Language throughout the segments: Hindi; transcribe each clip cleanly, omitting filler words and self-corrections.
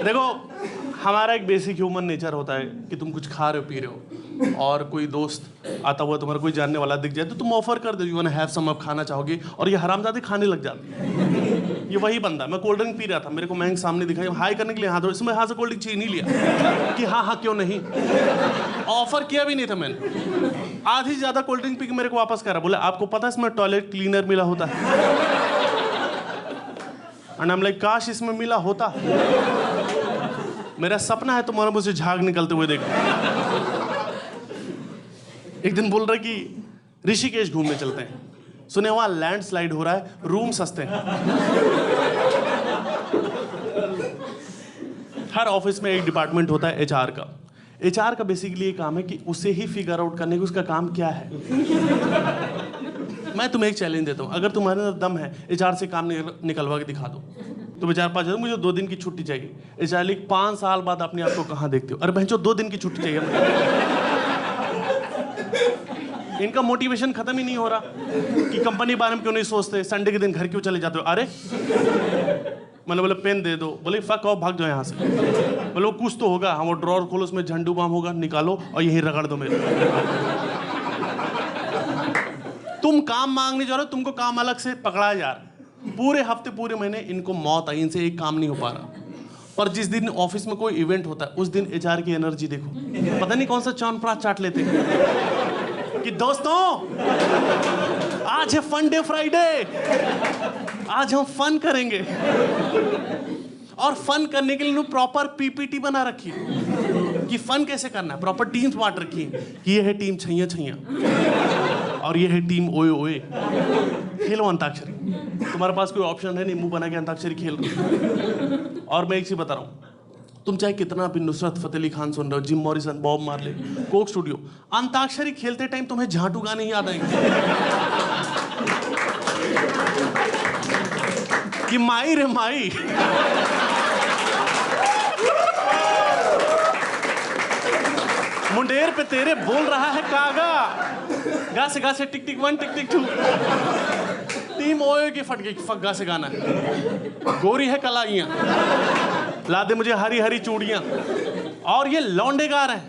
देखो, हमारा एक बेसिक ह्यूमन नेचर होता है कि तुम कुछ खा रहे हो पी रहे हो और कोई दोस्त आता हुआ तुम्हारा कोई जानने वाला दिख जाए तो तुम ऑफर कर दो, यू वांट हैव सम, आप खाना चाहोगे, और ये हरामजादे खाने लग जाते। ये वही बंदा, मैं कोल्ड ड्रिंक पी रहा था, मेरे को महंग सामने दिखाई, हाई करने के लिए हाथ, इसमें हाथ से कोल्ड ड्रिंक चाहिए नहीं लिया कि हाँ हाँ क्यों नहीं, ऑफर किया भी नहीं था मैंने। आधी से ज्यादा कोल्ड ड्रिंक पी के मेरे को वापस करा, बोले आपको पता है इसमें टॉयलेट क्लीनर मिला होता है? एंड आई एम लाइक काश इसमें मिला होता। मेरा सपना है तुम्हारे मुझसे झाग निकलते हुए देखो। एक दिन बोल रहे कि ऋषिकेश घूमने चलते हैं, सुने वहां लैंडस्लाइड हो रहा है, रूम सस्ते हैं। हर ऑफिस में एक डिपार्टमेंट होता है एचआर का। एचआर का बेसिकली ये काम है कि उसे ही फिगर आउट करने की उसका काम क्या है। मैं तुम्हें एक चैलेंज देता हूं, अगर तुम्हारे अंदर दम है एचआर से काम निकलवा के दिखा दो। तो 4-5 दिन, मुझे 2 दिन की छुट्टी चाहिए। एचआर लिख 5 साल बाद अपने आप को कहाँ देखते हो? अरे बहनचोद 2 दिन की छुट्टी चाहिए। इनका मोटिवेशन खत्म ही नहीं हो रहा कि कंपनी बारे में क्यों नहीं सोचते, संडे के दिन घर क्यों चले जाते हो? अरे मतलब बोले पेन दे दो, बोले फक ऑफ, भाग जाओ यहाँ से। बोले कुछ तो होगा, हाँ वो ड्रॉर खोलो, उसमें झंडू बाम होगा, निकालो और यहीं रगड़ दो मेरे। तुम काम मांगने जा रहे हो, तुमको काम अलग से पकड़ा जा रहा है। पूरे हफ्ते पूरे महीने इनको मौत आई, इनसे एक काम नहीं हो पा रहा। पर जिस दिन ऑफिस में कोई इवेंट होता है उस दिन एचआर की एनर्जी देखो, पता नहीं कौन सा च्यवनप्राश चाट लेते हैं कि दोस्तों आज है फन डे फ्राइडे, आज हम फन करेंगे। और फन करने के लिए उन्होंने प्रॉपर पीपीटी बना रखी है कि फन कैसे करना है, प्रॉपर टीम्स बांट रखी है कि ये है टीम छैया छैया और ये है टीम ओए ओए। खेलो अंताक्षरी, तुम्हारे पास कोई ऑप्शन है नहीं, मुंह बना के अंताक्षरी खेल रहे। और मैं एक चीज बता रहा हूं, तुम चाहे कितना भी नुसरत फतेह अली खान सुन रहे हो, Jim Morrison, Bob Marley, Coke Studio, Antakshari खेलते टाइम तुम्हें झाटू गाने ही याद आएंगे कि माई रे माई। मुंडेर पे तेरे बोल रहा है कागा, गा से टिक टिक 1 टिक टिक 2। टीम ओए की फट गई, फग्गा से गाना है। गोरी है कलाइयां, ला दे मुझे हरी हरी चूड़ियां। और ये लौंडे गा रहे हैं,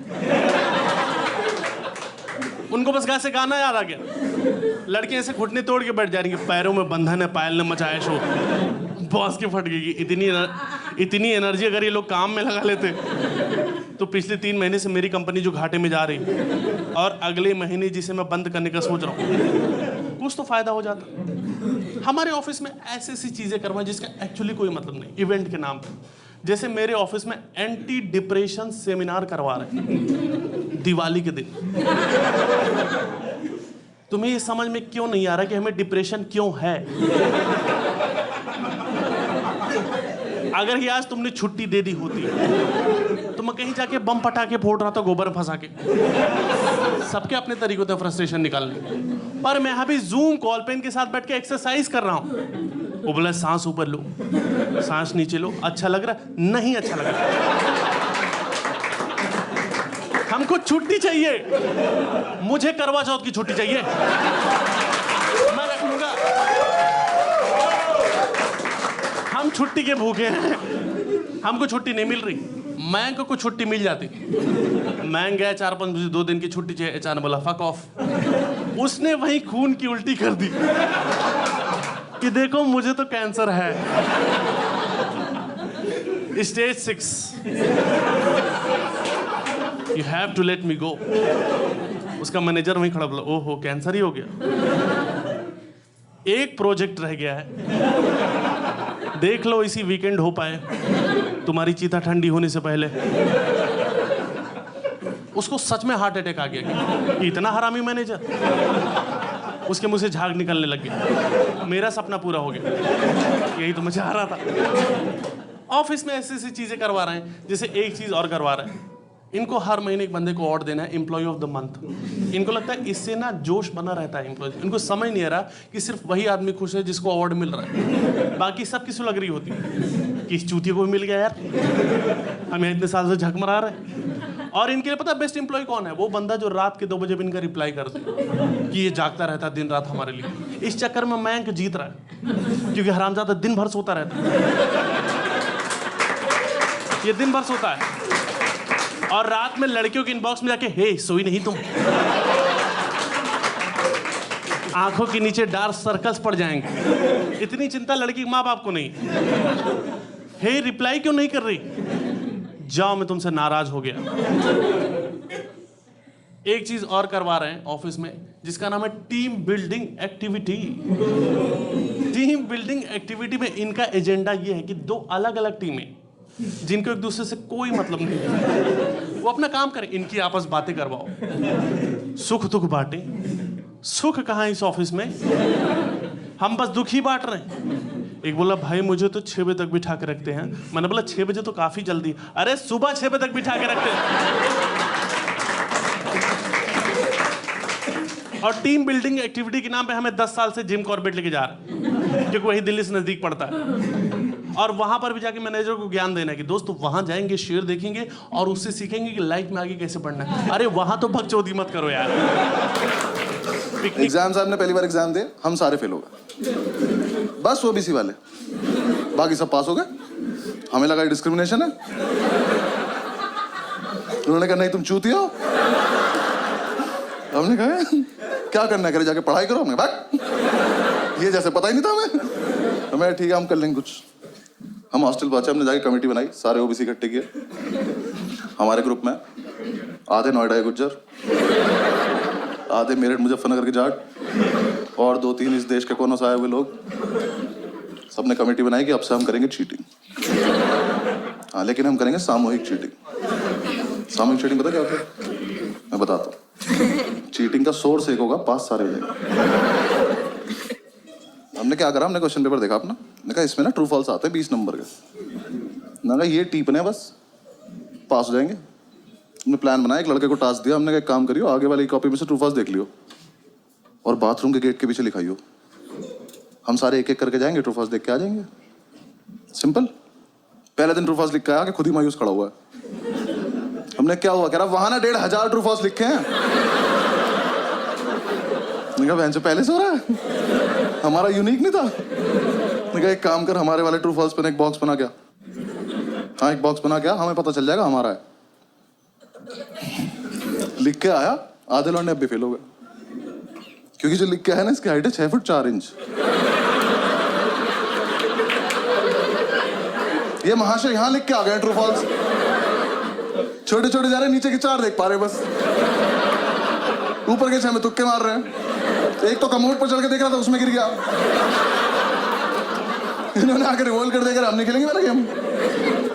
उनको बस गा से गाना याद आ गया। लड़के ऐसे घुटने तोड़ के बैठ जा रही है, पैरों में बंधन है, पायल ने मचाया शोर। बॉस की फट गई। इतनी एनर्जी अगर ये लोग काम में लगा लेते तो पिछले 3 महीने से मेरी कंपनी जो घाटे में जा रही और अगले महीने जिसे मैं बंद करने का सोच रहा हूँ, कुछ तो फायदा हो जाता। हमारे ऑफिस में ऐसी ऐसी चीजें करवाएं जिसका एक्चुअली कोई मतलब नहीं, इवेंट के नाम पर। जैसे मेरे ऑफिस में एंटी डिप्रेशन सेमिनार करवा रहे हैं दिवाली के दिन। तुम्हें ये समझ में क्यों नहीं आ रहा कि हमें डिप्रेशन क्यों है? अगर ही आज तुमने छुट्टी दे दी होती तो मैं कहीं जाके बम पटाके फोड़ रहा था, गोबर फंसा के। सबके अपने तरीकों से फ्रस्ट्रेशन निकालने, पर मैं अभी जूम कॉल पे इनके साथ बैठ के एक्सरसाइज कर रहा हूं। वो बोला सांस ऊपर लो, सांस नीचे लो। अच्छा लग रहा? नहीं अच्छा लग रहा। हमको छुट्टी चाहिए, मुझे करवा चौथ की छुट्टी चाहिए, मैं रख लूंगा। हम छुट्टी के भूखे हैं, हमको छुट्टी नहीं मिल रही। मैं को छुट्टी मिल जाती, मैं गया 4-5 बजे, 2 दिन की छुट्टी चाहिए। अचानक बोला फक ऑफ। उसने वही खून की उल्टी कर दी कि देखो मुझे तो कैंसर है, stage 6, you have to let me go. उसका मैनेजर वहीं खड़ा बोला, ओहो कैंसर ही हो गया। एक प्रोजेक्ट रह गया है, देख लो इसी वीकेंड हो पाए, तुम्हारी चीता ठंडी होने से पहले। उसको सच में हार्ट अटैक आ गया कि इतना हरामी मैनेजर। उसके मुंह से झाग निकलने लग गया। मेरा सपना पूरा हो गया, यही तो मैं चाह रहा था। ऑफिस में ऐसी ऐसी चीजें करवा रहे हैं, जैसे एक चीज और करवा रहे हैं, इनको हर महीने एक बंदे को अवार्ड देना है, एम्प्लॉय ऑफ द मंथ। इनको लगता है इससे ना जोश बना रहता है एम्प्लॉय। इनको समझ नहीं आ रहा कि सिर्फ वही आदमी खुश है जिसको अवार्ड मिल रहा है, बाकी सब किसी लग रही होती है कि इस चूतिया को भी मिल गया यार, हम इतने साल से झक मरा रहे हैं। और इनके लिए पता है बेस्ट एम्प्लॉय कौन है? वो बंदा जो रात के 2 बजे भी इनका रिप्लाई कर दे कि ये जागता रहता है दिन रात हमारे लिए। इस चक्कर में मयंक जीत रहा है, क्योंकि हरामजादा दिन भर सोता रहता है। ये दिन भर सोता है और रात में लड़कियों के इनबॉक्स में जाके, हे सोई नहीं तुम? आंखों के नीचे डार्क सर्कल्स पड़ जाएंगे। इतनी चिंता लड़की के माँ बाप को नहीं। हे रिप्लाई क्यों नहीं कर रही? जाओ मैं तुमसे नाराज हो गया। एक चीज और करवा रहे हैं ऑफिस में जिसका नाम है team building activity. Team building activity में इनका एजेंडा ये है कि दो अलग अलग टीमें जिनको एक दूसरे से कोई मतलब नहीं, वो अपना काम करें, इनकी आपस बातें करवाओ, सुख दुख बांटे। सुख कहाँ इस ऑफिस में? हम बस दुख ही बांट रहे हैं। एक बोला, भाई मुझे तो 6 बजे तक बिठा के रखते हैं। मैंने बोला 6 बजे तो काफी जल्दी। अरे सुबह 6 बजे तक बिठा के रखते हैं। और टीम बिल्डिंग एक्टिविटी के नाम पे हमें 10 साल से जिम कॉर्बेट लेके जा रहे हैं क्योंकि वही दिल्ली से नजदीक पड़ता है। और वहां पर भी जाके मैनेजर को ज्ञान देना है कि दोस्तों वहां जाएंगे, शेयर देखेंगे और उससे सीखेंगे कि लाइफ में आगे कैसे बढ़ना है। अरे वहां तो बकचोदी मत करो यार। एग्जाम साहब ने पहली बार एग्जाम दिए, हम सारे फेल हो गए, बस ओबीसी वाले, बाकी सब पास हो गए। हमें लगा डिस्क्रिमिनेशन है। उन्होंने कहा नहीं तुम चूती हो। हमने कहा क्या करना है, करे जाके पढ़ाई करो। हमने भाग, ये जैसे पता ही नहीं था हमें। ठीक है हम कर लेंगे कुछ। हम हॉस्टल पहुंचे, हमने जाके कमेटी बनाई, सारे ओबीसी इकट्ठे किए। हमारे ग्रुप में आधे नोएडा के गुज्जर, आधे मेरठ मुजफ्फरनगर के जाट और 2-3 इस देश के कोनों से आए हुए लोग। सबने कमेटी बनाई कि अब से हम करेंगे चीटिंग। हाँ लेकिन हम करेंगे सामूहिक चीटिंग। सामूहिक चीटिंग पता क्या होता है? मैं बताता हूँ। चीटिंग का सोर्स एक होगा, पास सारे हो जाएंगे। हमने क्या करा, हमने क्वेश्चन पेपर देखा अपना, मैंने कहा इसमें ना ट्रू फॉल्स आते हैं 20 नंबर के। मैंने कहा ये टीपने बस, पास हो जाएंगे। हमने प्लान बनाया, एक लड़के को टास्क दिया, हमने कहा एक काम करियो, आगे वाली कॉपी में से ट्रू फॉल्स देख लियो और बाथरूम के गेट के पीछे लिखाइयो। हम सारे एक एक करके जाएंगे, ट्रू फॉल्स देख के आ जाएंगे। सिंपल। पहले दिन ट्रू फॉल्स लिख के आया कि खुद ही मायूस खड़ा हुआ है। हमने क्या हुआ, कह रहा वहां ना 1500 ट्रू फॉल्स लिखे हैं। बहन से पहले से हो रहा है, हमारा यूनिक नहीं था। कहा एक काम कर, हमारे वाले ट्रू फॉल्स पे एक बॉक्स बना क्या। हाँ एक बॉक्स बना क्या, हमें पता चल जाएगा हमारा है। लिख के आया, आधे लौंडे अब भी फेल हो गए क्योंकि जो लिख के आया ना इसकी हाइट है 6 फुट 4 इंच। ये महाशय यहाँ लिख के आ गए ट्रू फॉल्स। छोटे छोटे जा रहे, नीचे के 4 देख पा रहे बस, ऊपर के 6 में तुक्के मार रहे हैं। एक तो कमोड पर चढ़ के देख रहा था, उसमें गिर गया। इन्होंने आकर रिवॉल्व कर देकर हम नहीं खेलेंगे वाला गेम,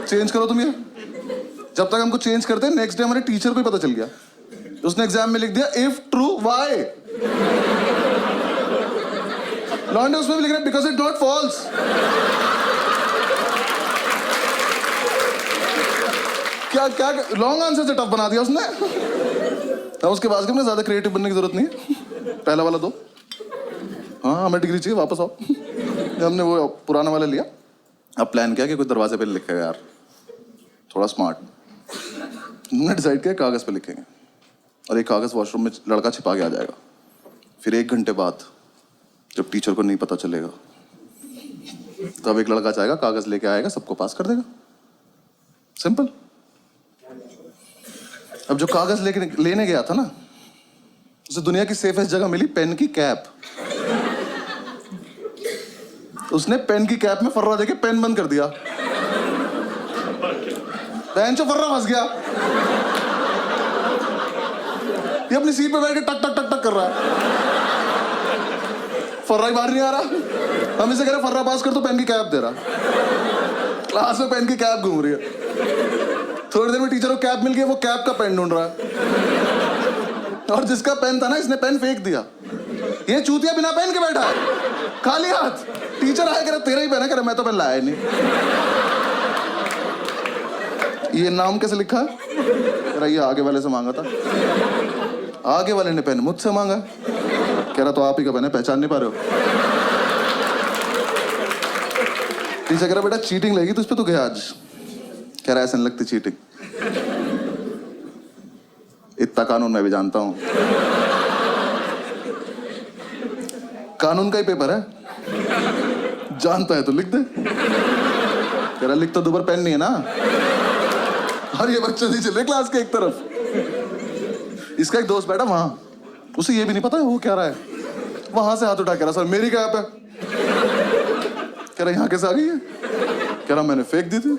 चेंज करो तुम ये। जब तक हमको चेंज करते, नेक्स्ट डे हमारे टीचर को ही पता चल गया। उसने एग्जाम में लिख दिया इफ ट्रू वाई। लॉन्डे उसमें भी लिख रहा है बिकॉज इट नॉट फॉल्स। क्या क्या लॉन्ग आंसर से टफ बना दिया उसने। अब उसके बाद में ज्यादा क्रिएटिव बनने की जरूरत नहीं है, पहला वाला दो। हाँ हमें डिग्री चाहिए, वापस आओ। हमने वो पुराना वाला लिया। अब प्लान किया कि कोई दरवाजे पे लिखेगा यार, थोड़ा स्मार्ट। हमने डिसाइड किया कागज पे लिखेंगे और एक कागज वॉशरूम में लड़का छिपा के आ जाएगा। फिर 1 घंटे बाद जब टीचर को नहीं पता चलेगा तब एक लड़का जाएगा, कागज लेके आएगा, सबको पास कर देगा। सिंपल। अब जो कागज लेने गया था ना, उसे दुनिया की सेफेस्ट जगह मिली, पेन की कैप। उसने पेन की कैप में फर्रा देके पेन बंद कर दिया। बेंच में फर्रा फंस गया। ये अपनी सीट पे बैठ के टक टक टक टक कर रहा है, फर्रा ही बाहर नहीं आ रहा। हम इसे कह रहे फर्रा पास कर तो पेन की कैप दे रहा। क्लास में पेन की कैप घूम रही है। थोड़ी देर में टीचर को कैप मिल गई, वो कैप का पेन ढूंढ रहा है। और जिसका पेन था ना, इसने पेन फेंक दिया। ये चूतिया बिना पेन के बैठा है, खाली हाथ। टीचर आया, कह रहा तेरा ही पेन है, कह रहा मैं तो पेन लाया नहीं। ये नाम कैसे लिखा है, कह रहा ये आगे वाले से मांगा था। आगे वाले ने पेन मुझसे मांगा, कह रहा तो आप ही का पेन है, पहचान नहीं पा रहे हो। टीचर कह रहा बेटा चीटिंग लगी तो इस पे तो गया आज। कह रहा ऐसा नहीं लगती चीटिंग, इतना कानून मैं भी जानता हूं। कानून का ही पेपर है, जानता है तो लिख दे। कह रहा लिख तो दोबारा पेन नहीं है ना। और ये बच्चे नहीं चल रहे क्लास के एक तरफ। इसका एक दोस्त बैठा वहां, उसे ये भी नहीं पता है वो क्या रहा है। वहां से हाथ उठा कह रहा सर मेरी कैप है। कह रहा यहाँ कैसे आ गई है? कह रहा मैंने फेंक दी थी।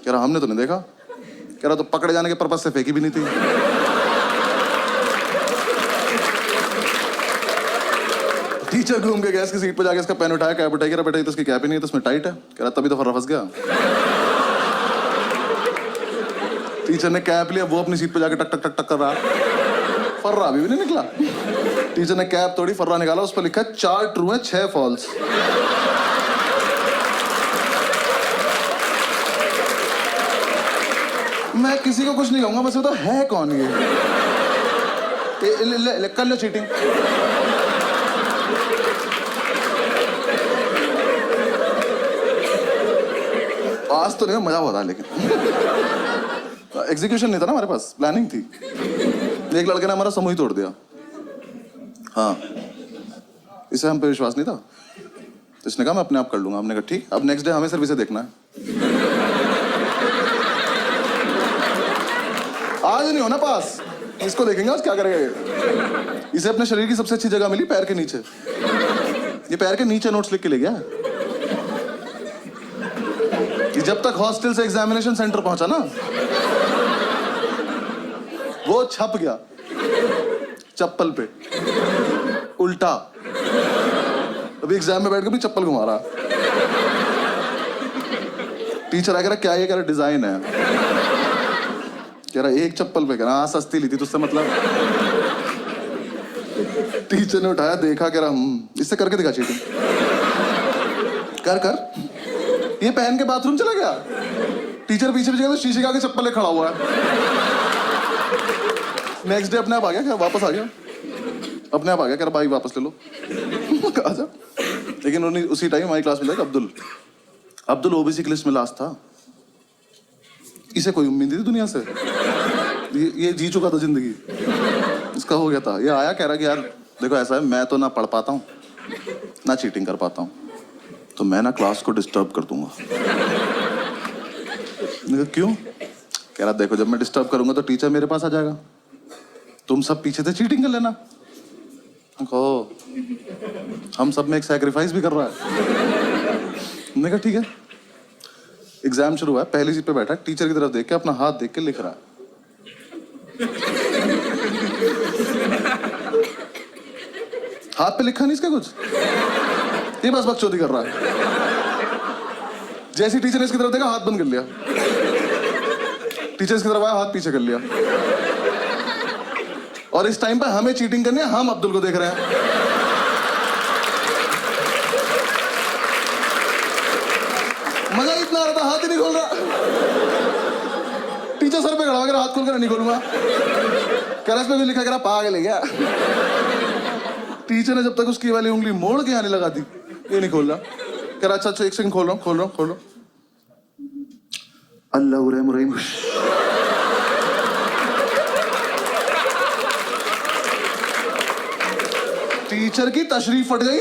कह रहा हमने तो नहीं देखा। कह रहा तो पकड़े जाने के पर्पज से फेंकी भी नहीं थी। टीचर घूम के गया इसकी सीट पे जाके इसका पेन उठाया, कैप उठाई, कह रहा बेटा ये तो इसकी कैप ही नहीं है तो इसमें टाइट है। कह रहा तभी तो फर्रा फंस गया। टीचर ने कैप लिया, वो अपनी सीट पे जाके टक टक टक टक कर रहा, फर्रा अभी भी नहीं निकला। टीचर ने कैप तोड़ी, फर्रा निकाला, उस पर लिखा 4 ट्रू है 6 फॉल्स। मैं किसी को कुछ नहीं कहूंगा, बस बताओ है कौन ये? कर लो चीटिंग। आज तो नहीं, मजा बहुत आया लेकिन एग्जीक्यूशन नहीं था ना हमारे पास, प्लानिंग थी। एक लड़के ने हमारा समूह ही तोड़ दिया। हाँ, इसे हम पे विश्वास नहीं था तो इसने कहा मैं अपने आप कर लूंगा। हमने कहा ठीक। अब नेक्स्ट डे हमें सिर्फ इसे देखना है। आज नहीं होना पास, इसको देखेंगे आज क्या करेगा ये। इसे अपने शरीर की सबसे अच्छी जगह मिली पैर के नीचे। ये पैर के नीचे नोट्स लिख के ले गया। जब तक हॉस्टल से एग्जामिनेशन सेंटर पहुंचा ना, वो छप गया चप्पल पे उल्टा। अभी एग्जाम में बैठ के भी चप्पल घुमा रहा। टीचर आके क्या ये? कह रहा डिजाइन है। कह रहा एक चप्पल पे। कह रहा हाँ सस्ती ली थी तुझसे मतलब। टीचर ने उठाया, देखा, कह रहा इससे करके दिखा चीटिंग। कर कर। ये पहन के बाथरूम चला गया। टीचर पीछे पीछे तो शीशे के आगे चप्पल खड़ा हुआ है। नेक्स्ट डे अपने आप आ गया, क्या वापस आ गया, अपने आप आ गया। कह रहा भाई वापस ले लो। आजा। लेकिन उसी टाइम हमारी क्लास में था अब्दुल ओबीसी की लिस्ट में लास्ट था। इसे कोई उम्मीद नहीं थी दुनिया से। ये जी चुका था जिंदगी, इसका हो गया था। ये आया, कह रहा कि यार देखो ऐसा है, मैं तो ना पढ़ पाता हूँ ना चीटिंग कर पाता हूँ, तो मैं ना क्लास को डिस्टर्ब कर दूंगा। क्यों? कह रहा देखो जब मैं डिस्टर्ब करूंगा तो टीचर मेरे पास आ जाएगा, तुम सब पीछे से चीटिंग कर लेना। कहो हम सब में एक सैक्रिफाइस भी कर रहा है। मैंने कहा ठीक है। एग्जाम शुरू हुआ है, पहली सीट पे बैठा, टीचर की तरफ देख के अपना हाथ देख के लिख रहा है। हाथ पे लिखा नहीं इसका कुछ, ये बस बकचोदी कर रहा है। जैसे टीचर ने इसकी तरफ देखा, हाथ बंद कर लिया। टीचर इसकी तरफ आया, हाथ पीछे कर लिया। और इस टाइम पे हमें चीटिंग करनी है, हम अब्दुल को देख रहे हैं। मजा इतना आ रहा था, हाथ ही नहीं खोल रहा। टीचर सर पे खड़ा हो गया, हाथ खोल कर नहीं खोलूंगा। कह रहा इस पे भी लिखा, कह रहा पागल है क्या? टीचर ने जब तक उसकी वाली उंगली मोड़ के आने लगा दी, ये नहीं खोल रहा। कह रहा अच्छा एक सेकंड, खोल रहा हूँ। अल्लाह रहम रहीम। टीचर की तशरीफ फट गई।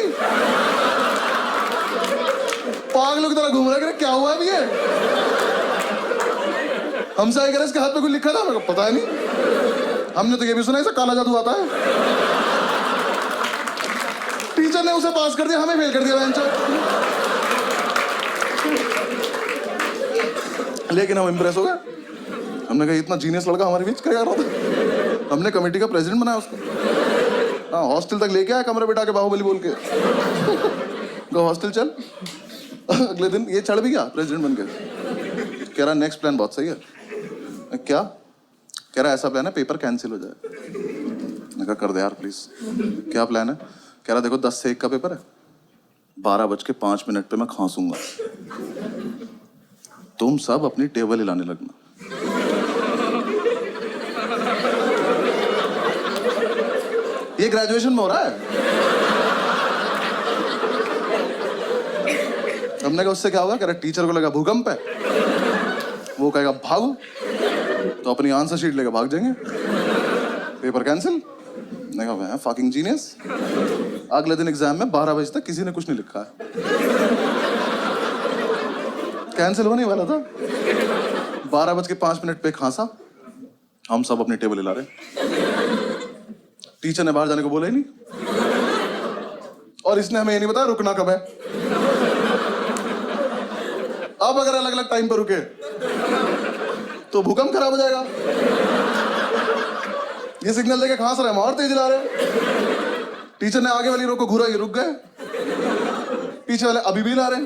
पागलों की तरह घूम रहा है, क्या हुआ अभी ये? हमसे आए, कह रहे इसके हाथ पे कुछ लिखा था। मेरे को पता है नहीं, हमने तो ये भी सुना है काला जादू आता है। टीचर ने उसे पास कर दिया, हमें फेल कर दिया बेंचर। लेकिन हम इंप्रेस हो गए। हमने कहा इतना जीनियस लड़का हमारे बीच क्या कर रहा था। हमने कमेटी का प्रेसिडेंट बनाया उसको। हाँ, हॉस्टल तक लेके आया, कमरे बिठा के बाहुबली बोल के। हॉस्टल चल। अगले दिन ये चढ़ भी गया प्रेसिडेंट बन के। कह रहा नेक्स्ट प्लान बहुत सही है। क्या? कह रहा ऐसा प्लान है पेपर कैंसिल हो जाए। मैंने कहा कर दे यार प्लीज। क्या प्लान है? कह रहा देखो 10 से 1 का पेपर है, 12:05 पे मैं खांसूंगा, तुम सब अपनी टेबल हिलाने लगना। ये ग्रेजुएशन में हो रहा है। हमने कहा उससे क्या होगा? कह रहा टीचर को लगा भूकंप है, वो कहेगा भागो, तो अपनी आंसर शीट लेकर भाग जाएंगे, पेपर कैंसिल। मैंने कहा मैं फकिंग जीनियस। अगले दिन एग्जाम में 12 बजे तक किसी ने कुछ नहीं लिखा है। कैंसिल होने वाला था, 12:05 पे खांसा, हम सब अपनी टेबल हिला रहे। टीचर ने बाहर जाने को बोला ही नहीं, और इसने हमें ये नहीं बताया रुकना कब है। अब अगर अलग अलग टाइम पर रुके तो भूकंप खराब हो जाएगा। ये सिग्नल देके खांस रहे, हम और तेज ला रहे। टीचर ने आगे वाली रो को घूरा, ये रुक गए, पीछे वाले अभी भी ला रहे।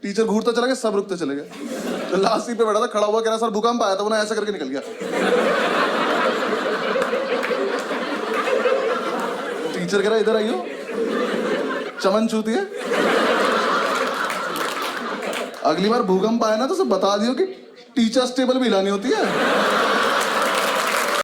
टीचर घूरता चला गया, सब रुकते चले गए। तो लास्ट सीट पे बैठा था, खड़ा हुआ, कह रहा सर भूकंप आया था, वो ऐसा करके निकल गया। टीचर कह रहा इधर आइयो, चमन छूती है। अगली बार भूकंप आए ना तो सब बता दियो कि टीचर्स टेबल भी हिलानी होती है।